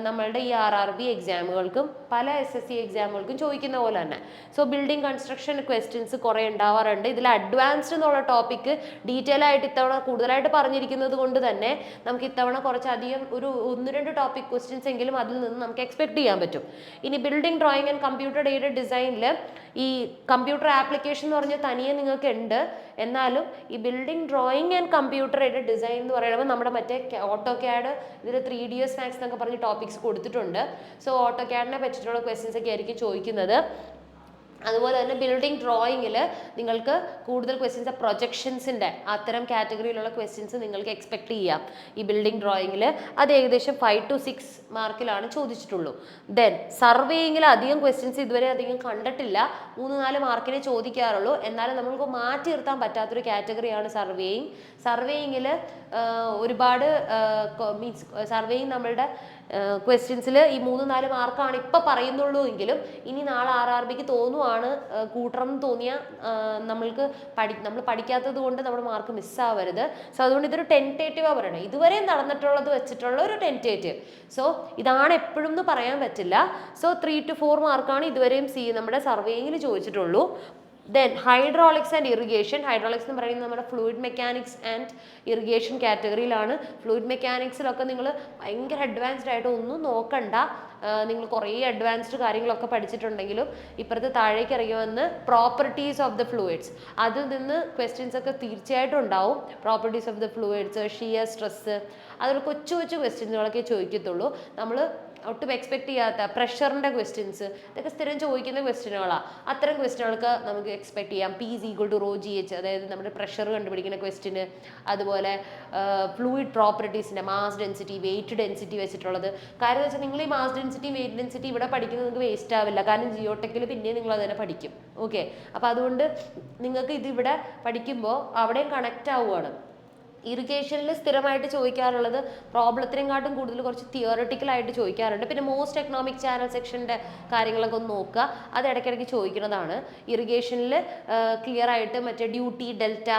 നമ്മളുടെ ഈ RRB എക്സാമുകൾക്കും പല SSC എക്സാമുകൾക്കും ചോദിക്കുന്ന പോലെ തന്നെ. സോ ബിൽഡിംഗ് കൺസ്ട്രക്ഷൻ ക്വസ്റ്റ്യൻസ് കുറേ ഉണ്ടാവാറുണ്ട്. ഇതിൽ അഡ്വാൻസ്ഡ് എന്നുള്ള ടോപ്പിക്ക് ഡീറ്റെയിൽ ആയിട്ട് ഇത്തവണ കൂടുതലായിട്ട് പറഞ്ഞിരിക്കുന്നത് കൊണ്ട് തന്നെ നമുക്ക് ഇത്തവണ കുറച്ചധികം ഒരു 1-2 ടോപ്പിക് ക്വസ്റ്റ്യൻസ് എങ്കിലും അതിൽ നിന്ന് നമുക്ക് എക്സ്പെക്ട് ചെയ്യാൻ പറ്റും. ഇനി building drawing and computer aided ഡിസൈനിൽ ഈ കമ്പ്യൂട്ടർ ആപ്ലിക്കേഷൻ എന്ന് പറഞ്ഞാൽ തനിയെ നിങ്ങൾക്ക് ഉണ്ട്. എന്നാലും ഈ building drawing and computer aided design എന്ന് പറയുമ്പോൾ നമ്മുടെ മറ്റേ AutoCAD ഇതിൽ 3ds Max എന്നൊക്കെ പറഞ്ഞ് ടോപ്പിക്സ് കൊടുത്തിട്ടുണ്ട്. സോ AutoCAD-നെ പറ്റിയിട്ടുള്ള ക്വസ്റ്റ്യൻസ് ഒക്കെ ആയിരിക്കും ചോദിക്കുന്നത്. അതുപോലെ തന്നെ ബിൽഡിംഗ് ഡ്രോയിങ്ങിൽ നിങ്ങൾക്ക് കൂടുതൽ ക്വസ്റ്റ്യൻസ് പ്രൊജക്ഷൻസിൻ്റെ അത്തരം കാറ്റഗറിയിലുള്ള ക്വസ്റ്റ്യൻസ് നിങ്ങൾക്ക് എക്സ്പെക്ട് ചെയ്യാം. ഈ ബിൽഡിംഗ് ഡ്രോയിങ്ങിൽ അത് ഏകദേശം 5 to 6 മാർക്കിലാണ് ചോദിച്ചിട്ടുള്ളൂ. ദെൻ സർവേയിങ്ങിൽ അധികം ക്വസ്റ്റ്യൻസ് ഇതുവരെ അധികം കണ്ടിട്ടില്ല. 3-4 മാർക്കിനെ ചോദിക്കാറുള്ളൂ. എന്നാലും നമുക്ക് മാറ്റി നിർത്താൻ പറ്റാത്തൊരു കാറ്റഗറിയാണ് സർവേയിങ്. സർവേയിങ്ങിൽ ഒരുപാട് മീൻസ് സർവേയിങ് നമ്മളുടെ ക്വസ്റ്റ്യൻസിൽ ഈ 3-4 മാർക്കാണ് ഇപ്പം പറയുന്നുള്ളൂ എങ്കിലും ഇനി നാളെ RRBക്ക് തോന്നുവാണ് കൂട്ടണം എന്ന് തോന്നിയാൽ നമ്മൾ പഠിക്കാത്തത് കൊണ്ട് നമ്മുടെ മാർക്ക് മിസ്സാവരുത്. സോ അതുകൊണ്ട് ഇതൊരു ടെൻറ്റേറ്റീവാണ് പറയണത്. ഇതുവരെ നടന്നിട്ടുള്ളത് വെച്ചിട്ടുള്ള ഒരു ടെൻറ്റേറ്റീവ്. സോ ഇതാണ് എപ്പോഴും എന്ന് പറയാൻ പറ്റില്ല. സോ 3 to 4 മാർക്കാണ് ഇതുവരെയും നമ്മുടെ സർവേയിൽ ചോദിച്ചിട്ടുള്ളൂ. Then hydraulics and irrigation. Hydraulics എന്ന് പറയുന്നത് നമ്മുടെ ഫ്ലൂയിഡ് മെക്കാനിക്സ് ആൻഡ് ഇറിഗേഷൻ കാറ്റഗറിയിലാണ്. ഫ്ലൂയിഡ് മെക്കാനിക്സിലൊക്കെ നിങ്ങൾ ഭയങ്കര അഡ്വാൻസ്ഡ് ആയിട്ട് ഒന്നും നോക്കണ്ട. നിങ്ങൾ കുറേ അഡ്വാൻസ്ഡ് കാര്യങ്ങളൊക്കെ പഠിച്ചിട്ടുണ്ടെങ്കിലും ഇപ്പുറത്ത് താഴേക്ക് ഇറങ്ങി വന്ന് പ്രോപ്പർട്ടീസ് ഓഫ് ദ ഫ്ലൂയിഡ്സ് അതിൽ നിന്ന് ക്വസ്റ്റ്യൻസ് ഒക്കെ തീർച്ചയായിട്ടും ഉണ്ടാവും. Properties of the fluids, shear stress, അതിൽ കൊച്ചു കൊച്ചു ക്വസ്റ്റ്യൻസുകളൊക്കെ ചോദിക്കത്തുള്ളൂ. നമ്മൾ ഒട്ടും എക്സ്പെക്ട് ചെയ്യാത്ത പ്രഷറിൻ്റെ ക്വസ്റ്റ്യൻസ് ഇതൊക്കെ സ്ഥിരം ചോദിക്കുന്ന ക്വസ്റ്റ്യനുകളാണ്. അത്തരം ക്വസ്റ്റ്യനുകൾക്ക് നമുക്ക് എക്സ്പെക്ട് ചെയ്യാം. P = ρgh, അതായത് നമ്മുടെ പ്രഷർ കണ്ടുപിടിക്കുന്ന ക്വസ്റ്റ്യന്. അതുപോലെ ഫ്ലൂയിഡ് പ്രോപ്പർട്ടീസിൻ്റെ മാസ് ഡെൻസിറ്റി, വെയിറ്റ് ഡെൻസിറ്റി വെച്ചിട്ടുള്ളത്. കാര്യം എന്ന് വെച്ചാൽ നിങ്ങൾ ഈ മാസ് ഡെൻസിറ്റി, വെയിറ്റ് ഡെൻസിറ്റി ഇവിടെ പഠിക്കുന്നത് നിങ്ങൾക്ക് വേസ്റ്റ് ആവില്ല. കാരണം ജിയോടെക്കിൽ പിന്നെ നിങ്ങൾ അതിനെ പഠിക്കും. ഓക്കെ, അപ്പോൾ അതുകൊണ്ട് നിങ്ങൾക്ക് ഇതിവിടെ പഠിക്കുമ്പോൾ അവിടെയും കണക്റ്റ് ആവുകയാണ്. ഇറിഗേഷനിൽ സ്ഥിരമായിട്ട് ചോദിക്കാറുള്ളത് പ്രോബ്ലത്തിനെക്കാട്ടും കൂടുതൽ കുറച്ച് തിയറട്ടിക്കലായിട്ട് ചോദിക്കാറുണ്ട്. പിന്നെ മോസ്റ്റ് എക്കണോമിക് ചാനൽ സെക്ഷൻ്റെ കാര്യങ്ങളൊക്കെ ഒന്ന് നോക്കുക. അത് ഇടയ്ക്കിടയ്ക്ക് ചോദിക്കുന്നതാണ്. ഇറിഗേഷനിൽ ക്ലിയർ ആയിട്ട് മറ്റേ ഡ്യൂട്ടി, ഡെൽറ്റ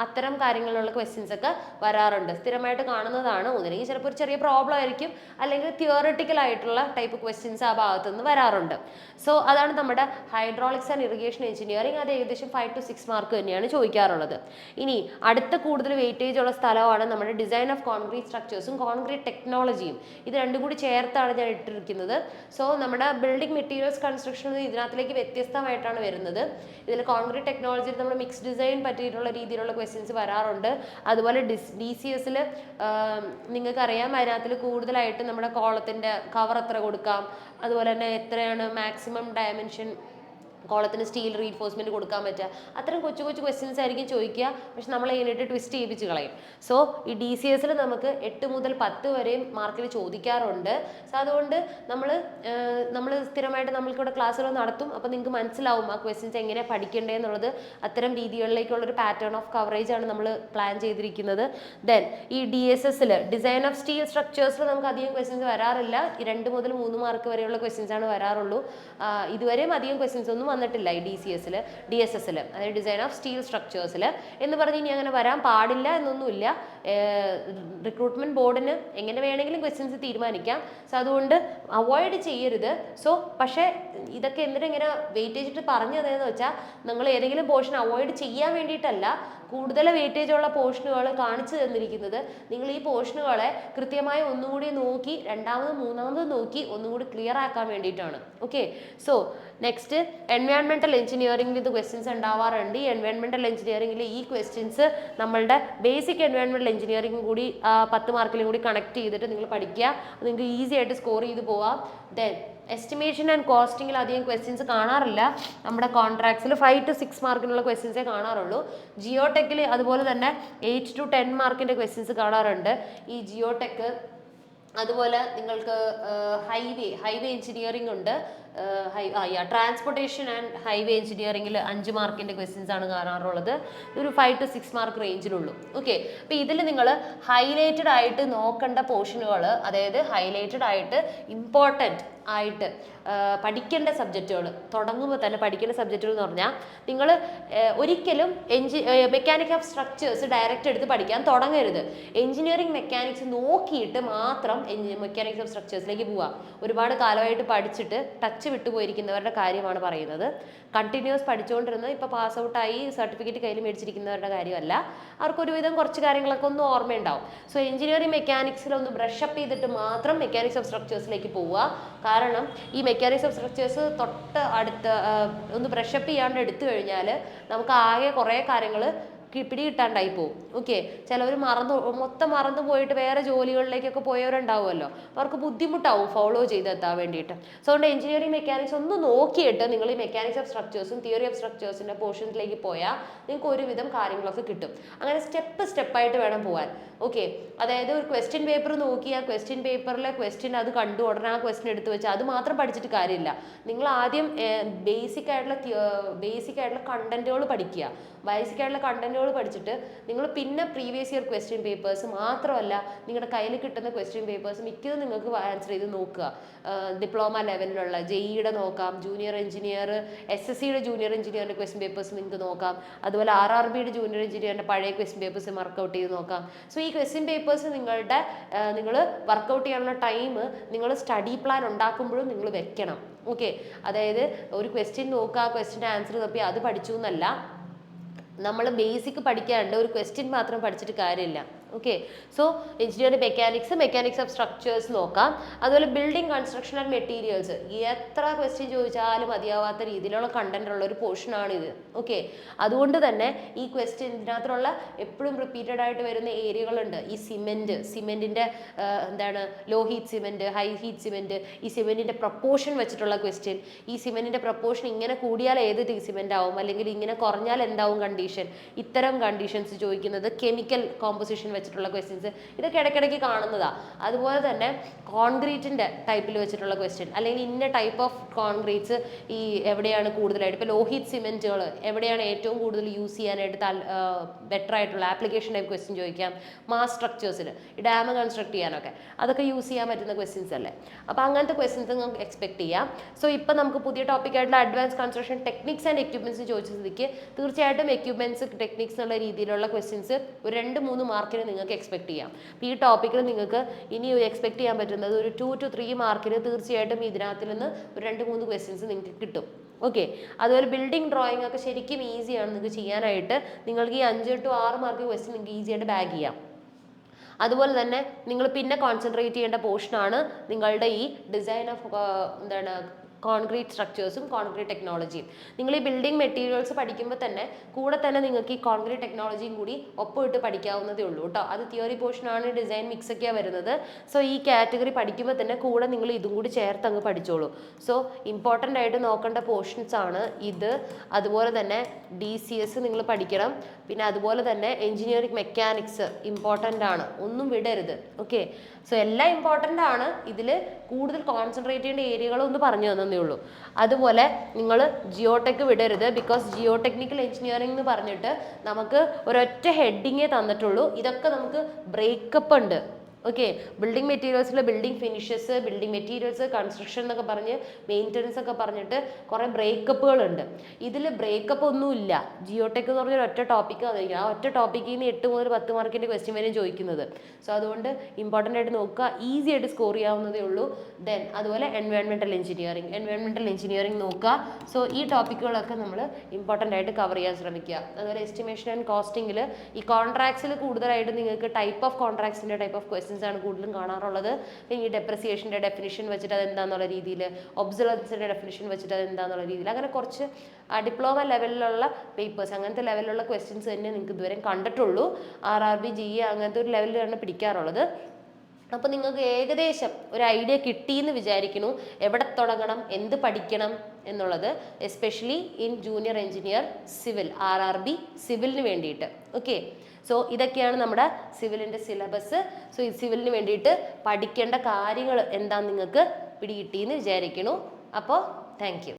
അത്തരം കാര്യങ്ങളിലുള്ള ക്വസ്റ്റ്യൻസ് ഒക്കെ വരാറുണ്ട്. സ്ഥിരമായിട്ട് കാണുന്നതാണ്. ഒന്നില്ലെങ്കിൽ ചിലപ്പോൾ ഒരു ചെറിയ പ്രോബ്ലം ആയിരിക്കും, അല്ലെങ്കിൽ തിയറട്ടിക്കൽ ആയിട്ടുള്ള ടൈപ്പ് ക്വസ്റ്റ്യൻസ് ആ ഭാഗത്തു നിന്ന് വരാറുണ്ട്. സോ അതാണ് നമ്മുടെ ഹൈഡ്രോളിക്സ് ആൻഡ് ഇറിഗേഷൻ എഞ്ചിനീയറിംഗ്. അത് ഏകദേശം 5 to 6 മാർക്ക് തന്നെയാണ് ചോദിക്കാറുള്ളത്. ഇനി അടുത്ത കൂടുതൽ വെയിറ്റേജ് ഉള്ള സ്ഥലമാണ് നമ്മുടെ ഡിസൈൻ ഓഫ് കോൺക്രീറ്റ് സ്ട്രക്ചേഴ്സും കോൺക്രീറ്റ് ടെക്നോളജിയും. ഇത് രണ്ടും കൂടി ചേർത്താണ് ഞാൻ ഇട്ടിരിക്കുന്നത്. സോ നമ്മുടെ ബിൽഡിംഗ് മെറ്റീരിയൽസ് കൺസ്ട്രക്ഷൻ ഇതിനകത്തിലേക്ക് വ്യത്യസ്തമായിട്ടാണ് വരുന്നത്. ഇതിൽ കോൺക്രീറ്റ് ടെക്നോളജിയിൽ നമ്മുടെ മിക്സ് ഡിസൈൻ പറ്റിയിട്ടുള്ള രീതിയിലുള്ള ക്വസ്റ്റ്യൻസ് വരാറുണ്ട്. അതുപോലെ DCSൽ നിങ്ങൾക്കറിയാം അതിനകത്തിൽ കൂടുതലായിട്ട് നമ്മുടെ കോളത്തിൻ്റെ കവർ എത്ര കൊടുക്കാം, അതുപോലെ തന്നെ എത്രയാണ് മാക്സിമം ഡയമെൻഷൻ കോളത്തിന് സ്റ്റീൽ റീൻഫോഴ്സ്മെന്റ് കൊടുക്കാൻ പറ്റുക, അത്തരം കൊച്ചു കൊച്ചു ക്വസ്റ്റ്യൻസ് ആയിരിക്കും ചോദിക്കുക. പക്ഷെ നമ്മൾ അതിനായിട്ട് ട്വിസ്റ്റ് ചെയ്യിപ്പിച്ച് കളയും. സോ ഈ DCSൽ നമുക്ക് 8 മുതൽ 10 വരെയും മാർക്കിൽ ചോദിക്കാറുണ്ട്. സോ അതുകൊണ്ട് നമ്മൾ സ്ഥിരമായിട്ട് നമ്മൾക്കിവിടെ ക്ലാസ്സുകൾ നടത്തും. അപ്പോൾ നിങ്ങൾക്ക് മനസ്സിലാവും ആ ക്വസ്റ്റ്യൻസ് എങ്ങനെ പഠിക്കേണ്ടതെന്നുള്ളത്. അത്തരം രീതികളിലേക്കുള്ളൊരു പാറ്റേൺ ഓഫ് കവറേജ് ആണ് നമ്മൾ പ്ലാൻ ചെയ്തിരിക്കുന്നത്. ദെൻ ഈ DSSൽ ഡിസൈൻ ഓഫ് സ്റ്റീൽ സ്ട്രക്ചേഴ്സിൽ നമുക്ക് അധികം ക്വസ്റ്റ്യൻസ് വരാറില്ല. 2 മുതൽ 3 മാർക്ക് വരെയുള്ള ക്വസ്റ്റ്യൻസ് ആണ് വരാറുള്ളൂ. ഇതുവരെയും അധികം ക്വസ്റ്റ്യൻസ് ഒന്നും വന്നിട്ടില്ല ഈ DSSൽ, അതായത് ഡിസൈൻ ഓഫ് സ്റ്റീൽ സ്ട്രക്ചേഴ്സിൽ എന്ന് പറഞ്ഞ് ഇനി അങ്ങനെ വരാൻ പാടില്ല എന്നൊന്നുമില്ല. റിക്രൂട്ട്മെന്റ് ബോർഡിന് എങ്ങനെ വേണമെങ്കിലും ക്വസ്റ്റ്യൻസ് തീരുമാനിക്കാം. സോ അതുകൊണ്ട് അവോയ്ഡ് ചെയ്യരുത്. സോ പക്ഷേ ഇതൊക്കെ എന്തിനാ ഇങ്ങനെ വെയിറ്റേജ് ഇട്ട് പറഞ്ഞതെന്ന് വെച്ചാൽ നിങ്ങൾ ഏതെങ്കിലും പോർഷൻ അവോയ്ഡ് ചെയ്യാൻ വേണ്ടിയിട്ടല്ല, കൂടുതൽ വെയിറ്റേജ് ഉള്ള പോർഷനുകൾ കാണിച്ചു തന്നിരിക്കുന്നത് നിങ്ങൾ ഈ പോർഷനുകളെ കൃത്യമായി ഒന്നുകൂടി നോക്കി രണ്ടാമതും മൂന്നാമതും നോക്കി ഒന്നുകൂടി ക്ലിയർ ആക്കാൻ വേണ്ടിയിട്ടാണ്. ഓക്കെ, സോ നെക്സ്റ്റ് എൻവയോൺമെന്റൽ എഞ്ചിനീയറിംഗിൽ ഇത് ക്വസ്റ്റ്യൻസ് ഉണ്ടാവാറുണ്ട്. ഈ എൻവയോൺമെന്റൽ എഞ്ചിനീയറിംഗിൽ ഈ ക്വസ്റ്റ്യൻസ് നമ്മളുടെ ബേസിക് എൻവയോൺമെന്റൽ എഞ്ചിനീയറിംഗ് കൂടി 10 മാർക്കിലും കൂടി കണക്ട് ചെയ്തിട്ട് നിങ്ങൾ പഠിക്കുക. നിങ്ങൾക്ക് ഈസി ആയിട്ട് സ്കോർ ചെയ്ത് പോവാം. ദെൻ എസ്റ്റിമേഷൻ ആൻഡ് കോസ്റ്റിംഗിൽ അധികം ക്വസ്റ്റ്യൻസ് കാണാറില്ല. നമ്മുടെ കോൺട്രാക്ട്സിൽ 5 to 6 മാർക്കിനുള്ള ക്വസ്റ്റ്യൻസേ കാണാറുള്ളൂ. ജിയോടെക്കിൽ അതുപോലെ തന്നെ 8 to 10 മാർക്കിൻ്റെ ക്വസ്റ്റ്യൻസ് കാണാറുണ്ട്. ഈ ജിയോടെക് അതുപോലെ നിങ്ങൾക്ക് ഹൈവേ എഞ്ചിനീയറിംഗ് ഉണ്ട്. ട്രാൻസ്പോർട്ടേഷൻ ആൻഡ് ഹൈവേ എഞ്ചിനീയറിംഗിൽ 5 മാർക്കിന്റെ ക്വസ്റ്റ്യൻസ് ആണ് കാണാറുള്ളത്. ഒരു 5 to 6 മാർക്ക് റേഞ്ചിലുള്ളൂ. ഓക്കെ, അപ്പോൾ ഇതിൽ നിങ്ങൾ ഹൈലൈറ്റഡ് ആയിട്ട് നോക്കേണ്ട പോർഷനുകൾ, അതായത് ഹൈലൈറ്റഡ് ആയിട്ട് ഇമ്പോർട്ടൻറ്റ് ആയിട്ട് പഠിക്കേണ്ട സബ്ജക്റ്റുകൾ, തുടങ്ങുമ്പോൾ തന്നെ പഠിക്കേണ്ട സബ്ജക്റ്റുകൾ എന്ന് പറഞ്ഞാൽ നിങ്ങൾ ഒരിക്കലും മെക്കാനിക് ഓഫ് സ്ട്രക്ചേഴ്സ് ഡയറക്റ്റ് എടുത്ത് പഠിക്കാൻ തുടങ്ങരുത്. എഞ്ചിനീയറിംഗ് മെക്കാനിക്സ് നോക്കിയിട്ട് മാത്രം മെക്കാനിക്സ് ഓഫ് സ്ട്രക്ചേഴ്സിലേക്ക് പോവുക. ഒരുപാട് കാലമായിട്ട് പഠിച്ചിട്ട് ടച്ച് വിട്ടുപോയിരിക്കുന്നവരുടെ കാര്യമാണ് പറയുന്നത്. കണ്ടിന്യൂസ് പഠിച്ചുകൊണ്ടിരുന്നത് ഇപ്പോൾ പാസ് ഔട്ടായി സർട്ടിഫിക്കറ്റ് കയ്യിൽ മേടിച്ചിരിക്കുന്നവരുടെ കാര്യമല്ല. അവർക്കൊരുവിധം കുറച്ച് കാര്യങ്ങളൊക്കെ ഒന്ന് ഓർമ്മയുണ്ടാവും. സോ എഞ്ചിനീയറിംഗ് മെക്കാനിക്സിൽ ഒന്ന് ബ്രഷപ്പ് ചെയ്തിട്ട് മാത്രം മെക്കാനിക്സ് ഓഫ് സ്ട്രക്ചേഴ്സിലേക്ക് പോവുക. കാരണം ഈ മെക്കാനിക്സ് ഓഫ് സ്ട്രക്ചേഴ്സ് തൊട്ട് അടുത്ത് ഒന്ന് ബ്രഷപ്പ് ചെയ്യാണ്ട് എടുത്തു കഴിഞ്ഞാൽ നമുക്ക് ആകെ കുറേ കാര്യങ്ങൾ പിടികിട്ടാണ്ടായി പോകും. ഓക്കെ, ചിലവർ മൊത്തം മറന്നു പോയിട്ട് വേറെ ജോലികളിലേക്കൊക്കെ പോയവരുണ്ടാവുമല്ലോ. അപ്പോൾ അവർക്ക് ബുദ്ധിമുട്ടാവും ഫോളോ ചെയ്തെത്താൻ വേണ്ടിയിട്ട്. സോ അതുകൊണ്ട് എഞ്ചിനീയറിംഗ് മെക്കാനിക്സ് ഒന്ന് നോക്കിയിട്ട് നിങ്ങൾ ഈ മെക്കാനിക്സ് ഓഫ് സ്ട്രക്ചേഴ്സും തിയറി ഓഫ് സ്ട്രക്ചേഴ്സിൻ്റെ പോർഷൻസിലേക്ക് പോയാൽ നിങ്ങൾക്ക് ഒരുവിധം കാര്യങ്ങളൊക്കെ കിട്ടും. അങ്ങനെ സ്റ്റെപ്പായിട്ട് വേണം പോകാൻ. ഓക്കെ, അതായത് ഒരു ക്വസ്റ്റ്യൻ പേപ്പർ നോക്കി ആ ക്വസ്റ്റ്യൻ പേപ്പറിലെ ക്വസ്റ്റ്യൻ അത് കണ്ടു ഉടനെ ആ ക്വസ്റ്റ്യൻ എടുത്ത് വെച്ചാൽ അത് മാത്രം പഠിച്ചിട്ട് കാര്യമില്ല. നിങ്ങൾ ആദ്യം ബേസിക് ആയിട്ടുള്ള കണ്ടന്റുകൾ പഠിക്കുക. ബേസിക് ആയിട്ടുള്ള കണ്ടന്റുകൾ പഠിച്ചിട്ട് നിങ്ങൾ പിന്നെ പ്രീവിയസ് ഇയർ ക്വസ്റ്റ്യൻ പേപ്പേഴ്സ് മാത്രമല്ല നിങ്ങളുടെ കയ്യിൽ കിട്ടുന്ന ക്വസ്റ്റ്യൻ പേപ്പേഴ്സ് മിക്കതും നിങ്ങൾക്ക് ആൻസർ ചെയ്ത് നോക്കുക. ഡിപ്ലോമ ലെവലിലുള്ള ജെഇയുടെ നോക്കാം, ജൂനിയർ എഞ്ചിനീയർ, SSCയുടെ ജൂനിയർ എഞ്ചിനീയറിൻ്റെ ക്വസ്റ്റ്യൻ പേപ്പേഴ്സ് നിങ്ങൾക്ക് നോക്കാം. അതുപോലെ RRBയുടെ ജൂനിയർ എഞ്ചിനീയറിൻ്റെ പഴയ ക്വസ്റ്റ്യൻ പേപ്പേഴ്സ് വർക്കൗട്ട് ചെയ്ത് നോക്കാം. സോ ഈ ക്വസ്റ്റ്യൻ പേപ്പേഴ്സ് നിങ്ങൾ വർക്കൗട്ട് ചെയ്യാനുള്ള ടൈം നിങ്ങൾ സ്റ്റഡി പ്ലാൻ ഉണ്ടാക്കുമ്പോഴും നിങ്ങൾ വെക്കണം. ഓക്കെ, അതായത് ഒരു ക്വസ്റ്റ്യൻ നോക്കുക, ആ ക്വസ്റ്റ്യൻ്റെ ആൻസർ തപ്പി അത് പഠിച്ചു എന്നല്ല, നമ്മൾ ബേസിക് പഠിക്കാണ്ട് ഒരു ക്വസ്റ്റ്യൻ മാത്രം പഠിച്ചിട്ട് കാര്യമില്ല. Okay, so engineering mechanics of structures നോക്കാം. അതുപോലെ ബിൽഡിംഗ് കൺസ്ട്രക്ഷൻ ആൻഡ് മെറ്റീരിയൽസ്, എത്ര ക്വസ്റ്റ്യൻ ചോദിച്ചാലും മതിയാവാത്ത രീതിയിലുള്ള കണ്ടന്റ് ഉള്ള ഒരു പോർഷനാണിത്. ഓക്കെ, അതുകൊണ്ട് തന്നെ ഈ ക്വസ്റ്റ്യൻ ഇതിനകത്തുള്ള എപ്പോഴും റിപ്പീറ്റഡ് ആയിട്ട് വരുന്ന ഏരിയകളുണ്ട്. ഈ സിമെന്റിന്റെ എന്താണ് low heat cement, high heat cement, ഈ സിമെന്റിന്റെ പ്രപ്പോർഷൻ വെച്ചിട്ടുള്ള ക്വസ്റ്റ്യൻ, ഈ സിമെന്റിന്റെ പ്രപ്പോർഷൻ ഇങ്ങനെ കൂടിയാൽ ഏത് സിമെന്റ് ആവും, അല്ലെങ്കിൽ ഇങ്ങനെ കുറഞ്ഞാൽ എന്താവും കണ്ടീഷൻ, ഇത്തരം കണ്ടീഷൻസ് ചോദിക്കുന്നത്. കെമിക്കൽ കോമ്പോസിഷൻ വെച്ചിട്ടുള്ള ക്വസ്റ്റ്യൻസ്, ഇതൊക്കെ ഇടയ്ക്കിടയ്ക്ക് കാണുന്നതാണ്. അതുപോലെ തന്നെ കോൺക്രീറ്റിന്റെ ടൈപ്പിൽ വെച്ചിട്ടുള്ള ക്വസ്റ്റ്യൻ, അല്ലെങ്കിൽ ഇന്ന ടൈപ്പ് ഓഫ് കോൺക്രീറ്റ്സ് ഈ എവിടെയാണ് കൂടുതലായിട്ട്, ഇപ്പോൾ ലോഹീറ്റ് സിമെന്റുകൾ എവിടെയാണ് ഏറ്റവും കൂടുതൽ യൂസ് ചെയ്യാനായിട്ട് ബെറ്റർ ആയിട്ടുള്ള ആപ്ലിക്കേഷൻ ടൈപ്പ് ക്വസ്റ്റ്യൻ ചോദിക്കാം. മാസ് സ്ട്രക്ചേഴ്സിൽ ഈ ഡാം കൺസ്ട്രക്ട് ചെയ്യാനൊക്കെ അതൊക്കെ യൂസ് ചെയ്യാൻ പറ്റുന്ന ക്വസ്റ്റ്യൻസ് അല്ലേ. അപ്പോൾ അങ്ങനത്തെ ക്വസ്റ്റ്യൻസ് നമുക്ക് എക്സ്പെക്ട് ചെയ്യാം. സോ ഇപ്പം നമുക്ക് പുതിയ ടോപ്പിക്കായിട്ടുള്ള advance construction techniques and equipments ചോദിച്ച സ്ഥിതിക്ക് തീർച്ചയായിട്ടും എക്യുപ്മെന്റ്സ് ടെക്നിക്സ് എന്നുള്ള രീതിയിലുള്ള ക്വസ്റ്റ്യൻസ് ഒരു 2-3 മാർക്കിന് നിങ്ങൾക്ക് എക്സ്പെക്ട് ചെയ്യാം. അപ്പോൾ ഈ ടോപ്പിക്കിൽ നിങ്ങൾക്ക് ഇനി എക്സ്പെക്ട് ചെയ്യാൻ പറ്റുന്നത് ഒരു 2 to 3 മാർക്കിന് തീർച്ചയായിട്ടും ഇതിനകത്തിൽ നിന്ന് ഒരു 2-3 ക്വസ്റ്റ്യൻസ് നിങ്ങൾക്ക് കിട്ടും. ഓക്കെ, അതുപോലെ ബിൽഡിംഗ് ഡ്രോയിങ് ഒക്കെ ശരിക്കും ഈസിയാണ് നിങ്ങൾക്ക് ചെയ്യാനായിട്ട്. നിങ്ങൾക്ക് ഈ 5 to 6 മാർക്ക് ക്വസ്റ്റ്യൻ നിങ്ങൾക്ക് ഈസിയായിട്ട് ബാഗ് ചെയ്യാം. അതുപോലെ തന്നെ നിങ്ങൾ പിന്നെ കോൺസെൻട്രേറ്റ് ചെയ്യേണ്ട പോർഷനാണ് നിങ്ങളുടെ ഈ ഡിസൈൻ ഓഫ് കോൺക്രീറ്റ് സ്ട്രക്ചേഴ്സും കോൺക്രീറ്റ് ടെക്നോളജിയും. നിങ്ങൾ ഈ ബിൽഡിംഗ് മെറ്റീരിയൽസ് പഠിക്കുമ്പോൾ തന്നെ കൂടെ തന്നെ നിങ്ങൾക്ക് ഈ കോൺക്രീറ്റ് ടെക്നോളജിയും കൂടി ഒപ്പിട്ട് പഠിക്കാവുന്നതേ ഉള്ളൂ കേട്ടോ. അത് തിയറി പോർഷനാണ്, ഡിസൈൻ മിക്സ് ഒക്കെയാണ് വരുന്നത്. സോ ഈ കാറ്റഗറി പഠിക്കുമ്പോൾ തന്നെ കൂടെ നിങ്ങൾ ഇതും കൂടി ചേർത്ത് അങ്ങ് പഠിച്ചോളൂ. സോ ഇമ്പോർട്ടൻ്റ് ആയിട്ട് നോക്കേണ്ട പോർഷൻസ് ആണ് ഇത്. അതുപോലെ തന്നെ DCS നിങ്ങൾ പഠിക്കണം. പിന്നെ അതുപോലെ തന്നെ എഞ്ചിനീയറിംഗ് മെക്കാനിക്സ് ഇമ്പോർട്ടൻ്റ് ആണ്, ഒന്നും വിടരുത്. ഓക്കെ, സോ എല്ലാം ഇമ്പോർട്ടൻ്റ് ആണ്. ഇതിൽ കൂടുതൽ കോൺസെൻട്രേറ്റ് ചെയ്യേണ്ട ഏരിയകളൊന്ന് പറഞ്ഞു തന്നേ ഉള്ളൂ. അതുപോലെ നിങ്ങൾ ജിയോടെക് വിടരുത്. ബിക്കോസ് ജിയോ ടെക്നിക്കൽ എഞ്ചിനീയറിംഗ് എന്ന് പറഞ്ഞിട്ട് നമുക്ക് ഒരൊറ്റ ഹെഡിങ്ങേ തന്നിട്ടുള്ളൂ. ഇതൊക്കെ നമുക്ക് ബ്രേക്കപ്പ് ഉണ്ട്. ഓക്കെ, ബിൽഡിംഗ് മെറ്റീരിയൽസിലെ building finishes, building materials, construction എന്നൊക്കെ പറഞ്ഞ് മെയിൻ്റനൻസ് ഒക്കെ പറഞ്ഞിട്ട് കുറേ ബ്രേക്കപ്പുകളുണ്ട്. ഇതിൽ ബ്രേക്കപ്പ് ഒന്നുമില്ല. ജിയോടെക് എന്ന് പറഞ്ഞൊരു ഒറ്റ ടോപ്പിക്ക് തന്നിരിക്കുക. ആ ഒറ്റ ടോപ്പിക്കിൽ നിന്ന് 8 മുതൽ 10 മാർക്കിൻ്റെ ക്വസ്റ്റ്യൻ വരെയും ചോദിക്കുന്നത്. സോ അതുകൊണ്ട് ഇമ്പോർട്ടൻ്റ് ആയിട്ട് നോക്കുക, ഈസി ആയിട്ട് സ്കോർ ചെയ്യാവുന്നതേ ഉള്ളൂ. ദെൻ അതുപോലെ എൻവയോൺമെൻറ്റൽ എഞ്ചിനീയറിംഗ് നോക്കുക. സോ ഈ ടോപ്പിക്കുകളൊക്കെ നമ്മൾ ഇമ്പോർട്ടൻ്റ് ആയിട്ട് കവർ ചെയ്യാൻ ശ്രമിക്കുക. അതുപോലെ എസ്റ്റിമേഷൻ ആൻഡ് കോസ്റ്റിങ്ങിൽ ഈ കോൺട്രാക്ട്സിൽ കൂടുതലായിട്ട് നിങ്ങൾക്ക് ടൈപ്പ് ഓഫ് കോൺട്രാക്ട്സിൻ്റെ ടൈപ്പ് ഓഫ് ക്വസ്റ്റ്യൻസ് ആണ് കൂടുതലും കാണാറുള്ളത്. ഈ ഡെപ്രിസിയേഷൻ്റെ ഡെഫിനിഷൻ വെച്ചിട്ട് അത് എന്താണെന്നുള്ള രീതിയിൽ, ഒബ്സർവൻസിൻ്റെ ഡെഫിനിഷൻ വെച്ചിട്ട് അത് എന്താണെന്നുള്ള രീതിയിൽ, അങ്ങനെ കുറച്ച് ഡിപ്ലോമ ലെവലിലുള്ള പേപ്പേഴ്സ്, അങ്ങനത്തെ ലെവലിലുള്ള ക്വസ്റ്റ്യൻസ് തന്നെ നിങ്ങൾക്ക് ഇതുവരെ കണ്ടിട്ടുള്ളൂ. RRB GE അങ്ങനത്തെ ഒരു ലെവലിലാണ് പിടിക്കാറുള്ളത്. അപ്പോൾ നിങ്ങൾക്ക് ഏകദേശം ഒരു ഐഡിയ കിട്ടിയെന്ന് വിചാരിക്കുന്നു എവിടെ തുടങ്ങണം, എന്ത് പഠിക്കണം എന്നുള്ളത്. Especially in junior engineer civil, RRB സിവിലിന് വേണ്ടിയിട്ട്. ഓക്കെ, സോ ഇതൊക്കെയാണ് നമ്മുടെ സിവിലിൻ്റെ സിലബസ്. സോ ഈ സിവിലിന് വേണ്ടിയിട്ട് പഠിക്കേണ്ട കാര്യങ്ങൾ എന്താണെന്ന് നിങ്ങൾക്ക് പിടികിട്ടിയെന്ന് വിചാരിക്കുന്നു. അപ്പോൾ താങ്ക് യു.